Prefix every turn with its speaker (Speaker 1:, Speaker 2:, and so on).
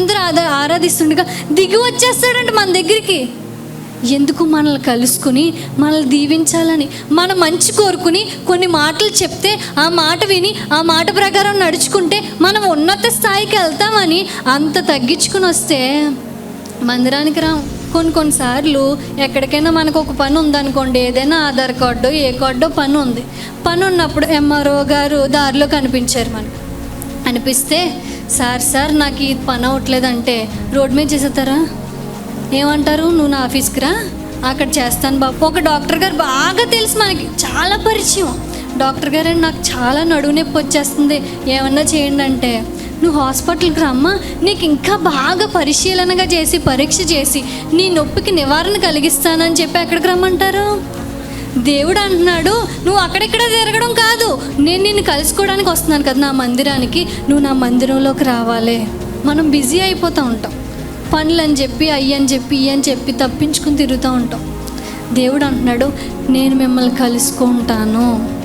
Speaker 1: అందరూ ఆరాధిస్తుండగా దిగి వచ్చేస్తాడంట మన దగ్గరికి. ఎందుకు? మనల్ని కలుసుకుని మనల్ని దీవించాలని, మన మంచి కోరుకుని కొన్ని మాటలు చెప్తే ఆ మాట విని ఆ మాట ప్రకారం నడుచుకుంటే మనం ఉన్నత స్థాయికి వెళ్తామని అంత తగ్గించుకుని వస్తే మందిరానికి రాము. కొన్నిసార్లు ఎక్కడికైనా మనకు ఒక పని ఉందనుకోండి, ఏదైనా ఆధార్ కార్డు ఏ కార్డో పని ఉన్నప్పుడు ఎంఆర్ఓ గారు దారిలో కనిపించారు. మనకు అనిపిస్తే, సార్ నాకు ఈ పని అవ్వట్లేదంటే రోడ్ మీద చేసేస్తారా? ఏమంటారు? నువ్వు నా ఆఫీస్కి రా, అక్కడ చేస్తాను బాబు. ఒక డాక్టర్ గారు బాగా తెలుసు మనకి, చాలా పరిచయం. డాక్టర్ గారు నాకు చాలా నడువు నొప్పి వచ్చేస్తుంది, ఏమన్నా చేయండి అంటే, నువ్వు హాస్పిటల్కి రమ్మా, నీకు ఇంకా బాగా పరిశీలనగా చేసి పరీక్ష చేసి నీ నొప్పికి నివారణ కలిగిస్తానని చెప్పి ఎక్కడికి రమ్మంటారు? దేవుడు అంటున్నాడు, నువ్వు అక్కడెక్కడ తిరగడం కాదు, నేను నిన్ను కలుసుకోవడానికి వస్తున్నాను కదా నా మందిరానికి, నువ్వు నా మందిరంలోకి రావాలి. మనం బిజీ అయిపోతూ ఉంటాం, పనులు అని చెప్పి అయ్యని చెప్పి ఇయ్యని చెప్పి తప్పించుకుని తిరుగుతూ ఉంటాం. దేవుడు అంటున్నాడు, నేను మిమ్మల్ని కలుసుకుంటాను.